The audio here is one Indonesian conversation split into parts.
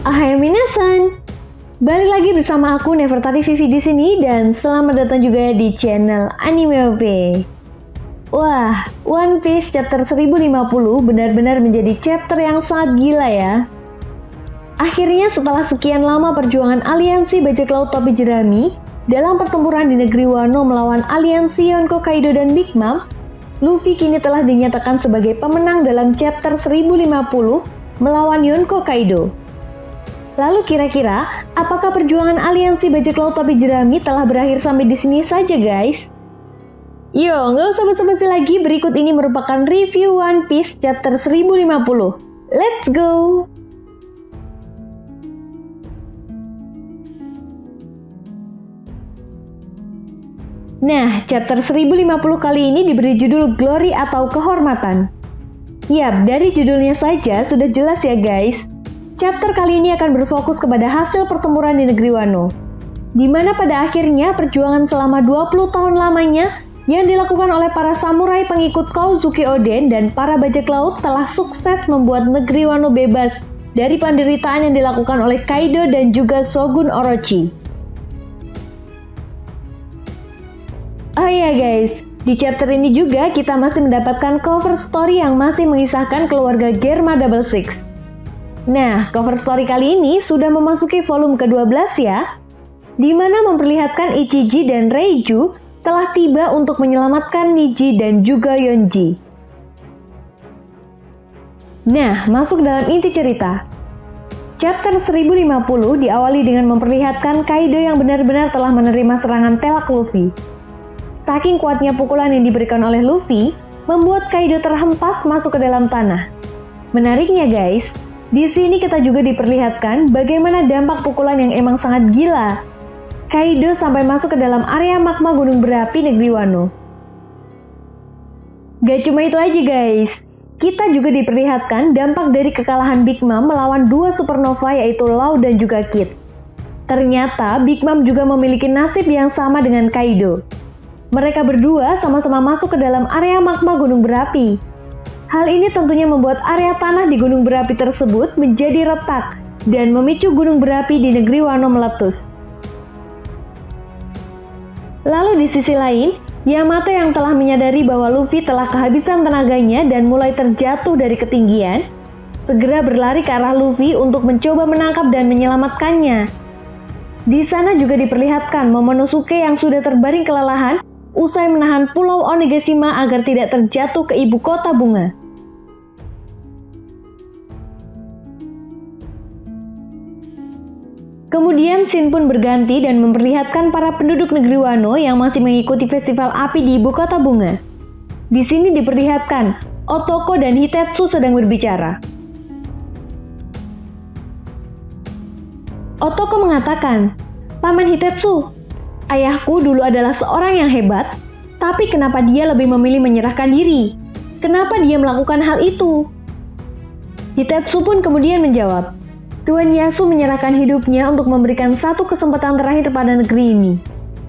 Hai minasan, balik lagi bersama aku Nefertari Vivi di sini dan selamat datang juga di channel Anime OP. Wah, One Piece chapter 1050 benar-benar menjadi chapter yang sangat gila ya. Akhirnya setelah sekian lama perjuangan aliansi bajak laut topi jerami dalam pertempuran di negeri Wano melawan aliansi Yonko Kaido dan Big Mom, Luffy kini telah dinyatakan sebagai pemenang dalam chapter 1050 melawan Yonko Kaido. Lalu kira-kira, apakah perjuangan aliansi bajak laut topi jerami telah berakhir sampai di sini saja guys? Yo, nggak usah basa-basi lagi, berikut ini merupakan review One Piece chapter 1050. Let's go! Nah, chapter 1050 kali ini diberi judul Glory atau Kehormatan. Yap, dari judulnya saja sudah jelas ya guys. Chapter kali ini akan berfokus kepada hasil pertempuran di negeri Wano, di mana pada akhirnya perjuangan selama 20 tahun lamanya yang dilakukan oleh para samurai pengikut Kozuki Oden dan para bajak laut telah sukses membuat negeri Wano bebas dari penderitaan yang dilakukan oleh Kaido dan juga Shogun Orochi. Oh iya guys, di chapter ini juga kita masih mendapatkan cover story yang masih mengisahkan keluarga Germa Double Six. Nah, cover story kali ini sudah memasuki volume ke-12 ya, di mana memperlihatkan Ichiji dan Reiju telah tiba untuk menyelamatkan Niji dan juga Yonji. Nah, masuk dalam inti cerita. Chapter 1050 diawali dengan memperlihatkan Kaido yang benar-benar telah menerima serangan telak Luffy. Saking kuatnya pukulan yang diberikan oleh Luffy, membuat Kaido terhempas masuk ke dalam tanah. Menariknya guys, di sini kita juga diperlihatkan bagaimana dampak pukulan yang emang sangat gila. Kaido sampai masuk ke dalam area magma gunung berapi negeri Wano. Gak cuma itu aja guys, kita juga diperlihatkan dampak dari kekalahan Big Mom melawan dua supernova yaitu Law dan juga Kid. Ternyata Big Mom juga memiliki nasib yang sama dengan Kaido. Mereka berdua sama-sama masuk ke dalam area magma gunung berapi. Hal ini tentunya membuat area tanah di gunung berapi tersebut menjadi retak dan memicu gunung berapi di negeri Wano meletus. Lalu di sisi lain, Yamato yang telah menyadari bahwa Luffy telah kehabisan tenaganya dan mulai terjatuh dari ketinggian, segera berlari ke arah Luffy untuk mencoba menangkap dan menyelamatkannya. Di sana juga diperlihatkan Momonosuke yang sudah terbaring kelelahan usai menahan Pulau Onigashima agar tidak terjatuh ke ibu kota bunga. Kemudian scene pun berganti dan memperlihatkan para penduduk negeri Wano yang masih mengikuti festival api di ibu kota bunga. Di sini diperlihatkan Otoko dan Hitetsu sedang berbicara. Otoko mengatakan, "Paman Hitetsu, ayahku dulu adalah seorang yang hebat, tapi kenapa dia lebih memilih menyerahkan diri? Kenapa dia melakukan hal itu?" Hitetsu pun kemudian menjawab, "Tuan Yasu menyerahkan hidupnya untuk memberikan satu kesempatan terakhir pada negeri ini.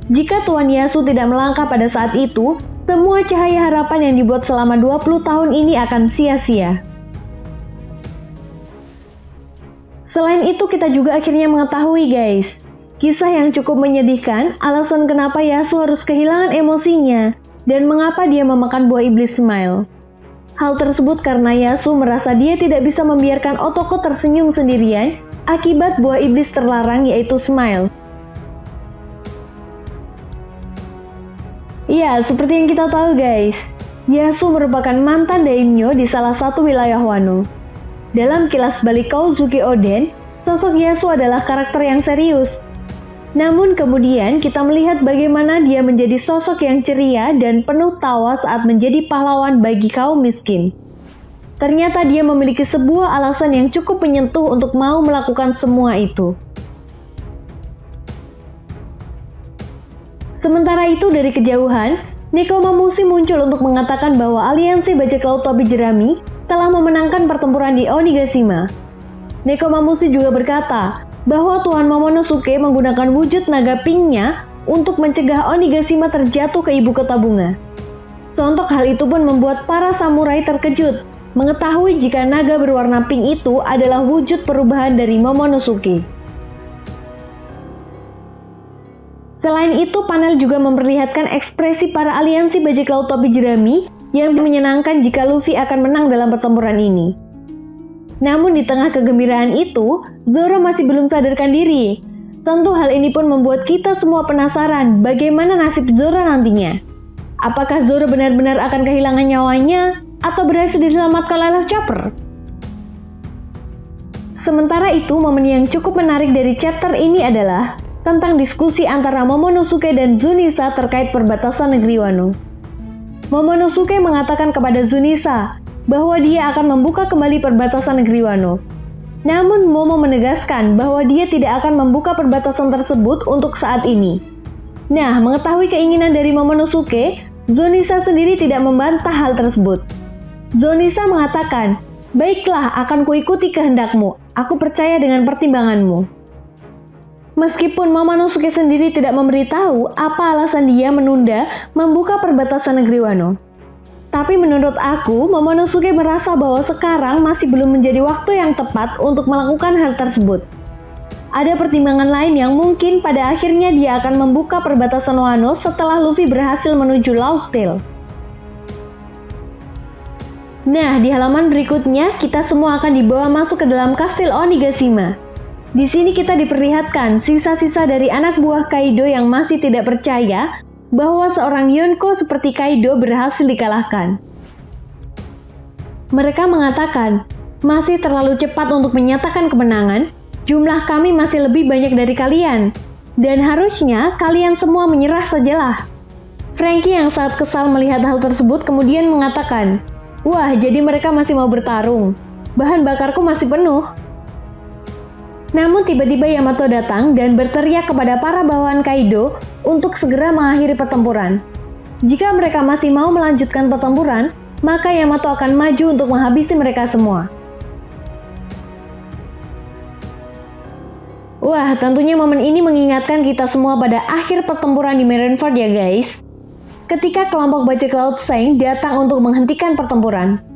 Jika Tuan Yasu tidak melangkah pada saat itu, semua cahaya harapan yang dibuat selama 20 tahun ini akan sia-sia." Selain itu kita juga akhirnya mengetahui guys, kisah yang cukup menyedihkan alasan kenapa Yasu harus kehilangan emosinya dan mengapa dia memakan buah iblis Smile. Hal tersebut karena Yasu merasa dia tidak bisa membiarkan Otoko tersenyum sendirian akibat buah iblis terlarang yaitu Smile. Ya, seperti yang kita tahu guys, Yasu merupakan mantan daimyo di salah satu wilayah Wano. Dalam kilas balik Kozuki Oden, sosok Yasu adalah karakter yang serius. Namun kemudian kita melihat bagaimana dia menjadi sosok yang ceria dan penuh tawa saat menjadi pahlawan bagi kaum miskin. Ternyata dia memiliki sebuah alasan yang cukup menyentuh untuk mau melakukan semua itu. Sementara itu dari kejauhan, Nekomamushi muncul untuk mengatakan bahwa aliansi bajak laut topi jerami telah memenangkan pertempuran di Onigashima. Nekomamushi juga berkata bahwa Tuan Momonosuke menggunakan wujud naga pinknya untuk mencegah Onigashima terjatuh ke ibu kota bunga. Sontak hal itu pun membuat para samurai terkejut mengetahui jika naga berwarna pink itu adalah wujud perubahan dari Momonosuke. Selain itu, panel juga memperlihatkan ekspresi para aliansi bajak laut topi jerami yang menyenangkan jika Luffy akan menang dalam pertempuran ini. Namun di tengah kegembiraan itu, Zoro masih belum sadarkan diri. Tentu hal ini pun membuat kita semua penasaran bagaimana nasib Zoro nantinya. Apakah Zoro benar-benar akan kehilangan nyawanya atau berhasil diselamatkan oleh Chopper? Sementara itu, momen yang cukup menarik dari chapter ini adalah tentang diskusi antara Momonosuke dan Zunisa terkait perbatasan negeri Wano. Momonosuke mengatakan kepada Zunisa bahwa dia akan membuka kembali perbatasan negeri Wano. Namun Momo menegaskan bahwa dia tidak akan membuka perbatasan tersebut untuk saat ini. Nah, mengetahui keinginan dari Momonosuke, Zunisa sendiri tidak membantah hal tersebut. Zunisa mengatakan, "Baiklah, akan kuikuti kehendakmu. Aku percaya dengan pertimbanganmu." Meskipun Momonosuke sendiri tidak memberitahu apa alasan dia menunda membuka perbatasan negeri Wano. Tapi menurut aku, Momonosuke merasa bahwa sekarang masih belum menjadi waktu yang tepat untuk melakukan hal tersebut. Ada pertimbangan lain yang mungkin pada akhirnya dia akan membuka perbatasan Wano setelah Luffy berhasil menuju Laut Tail. Nah, di halaman berikutnya kita semua akan dibawa masuk ke dalam kastil Onigashima. Di sini kita diperlihatkan sisa-sisa dari anak buah Kaido yang masih tidak percaya bahwa seorang Yonko seperti Kaido berhasil dikalahkan. Mereka mengatakan, masih terlalu cepat untuk menyatakan kemenangan, jumlah kami masih lebih banyak dari kalian, dan harusnya kalian semua menyerah sajalah. Franky yang sangat kesal melihat hal tersebut kemudian mengatakan, "Wah, jadi mereka masih mau bertarung. Bahan bakarku masih penuh." Namun tiba-tiba Yamato datang dan berteriak kepada para bawahan Kaido untuk segera mengakhiri pertempuran. Jika mereka masih mau melanjutkan pertempuran, maka Yamato akan maju untuk menghabisi mereka semua. Wah, tentunya momen ini mengingatkan kita semua pada akhir pertempuran di Marineford ya guys. Ketika kelompok bajak laut Shanks datang untuk menghentikan pertempuran.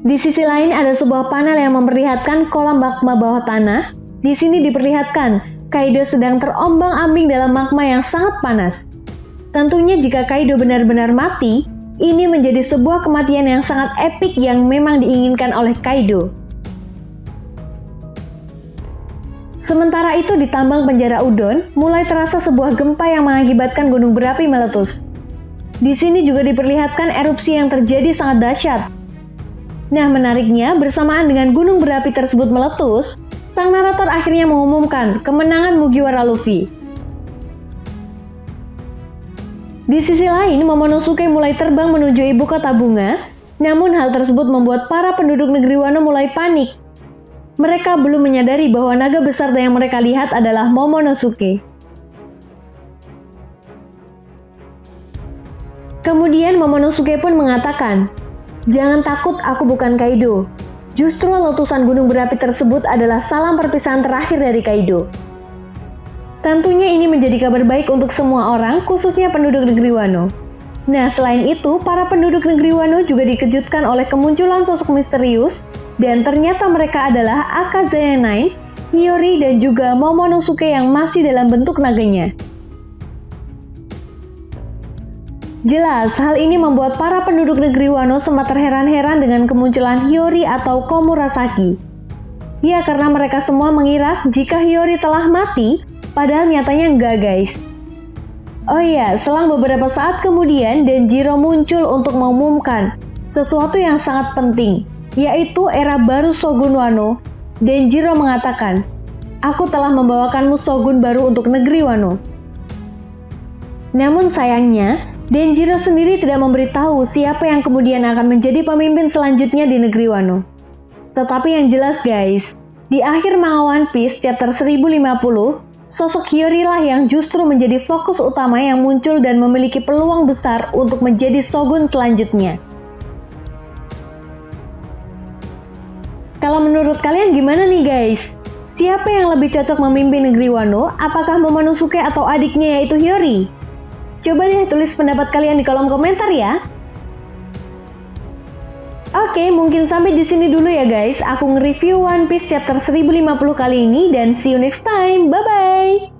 Di sisi lain ada sebuah panel yang memperlihatkan kolam magma bawah tanah. Di sini diperlihatkan Kaido sedang terombang-ambing dalam magma yang sangat panas. Tentunya jika Kaido benar-benar mati, ini menjadi sebuah kematian yang sangat epik yang memang diinginkan oleh Kaido. Sementara itu di tambang penjara Udon, mulai terasa sebuah gempa yang mengakibatkan gunung berapi meletus. Di sini juga diperlihatkan erupsi yang terjadi sangat dahsyat. Nah, menariknya, bersamaan dengan gunung berapi tersebut meletus, sang narator akhirnya mengumumkan kemenangan Mugiwara Luffy. Di sisi lain, Momonosuke mulai terbang menuju ibu kota bunga, namun hal tersebut membuat para penduduk negeri Wano mulai panik. Mereka belum menyadari bahwa naga besar yang mereka lihat adalah Momonosuke. Kemudian Momonosuke pun mengatakan, "Jangan takut, aku bukan Kaido. Justru letusan gunung berapi tersebut adalah salam perpisahan terakhir dari Kaido." Tentunya ini menjadi kabar baik untuk semua orang, khususnya penduduk negeri Wano. Nah, selain itu, para penduduk negeri Wano juga dikejutkan oleh kemunculan sosok misterius, dan ternyata mereka adalah Akazaya 9, Hiyori, dan juga Momonosuke yang masih dalam bentuk naganya. Jelas, hal ini membuat para penduduk negeri Wano sempat terheran-heran dengan kemunculan Hiyori atau Komurasaki. Ya, karena mereka semua mengira jika Hiyori telah mati, padahal nyatanya enggak guys. Oh iya, selang beberapa saat kemudian Denjiro muncul untuk mengumumkan sesuatu yang sangat penting, yaitu era baru Shogun Wano. Denjiro mengatakan, "Aku telah membawakanmu Shogun baru untuk negeri Wano." Namun sayangnya, Denjiro sendiri tidak memberitahu siapa yang kemudian akan menjadi pemimpin selanjutnya di negeri Wano. Tetapi yang jelas guys, di akhir manga One Piece chapter 1050, sosok Hiyori lah yang justru menjadi fokus utama yang muncul dan memiliki peluang besar untuk menjadi Shogun selanjutnya. Kalau menurut kalian gimana nih guys? Siapa yang lebih cocok memimpin negeri Wano? Apakah Momonosuke atau adiknya yaitu Hiyori? Coba deh tulis pendapat kalian di kolom komentar ya. Oke, mungkin sampai di sini dulu ya guys. Aku nge-review One Piece chapter 1050 kali ini dan see you next time. Bye bye.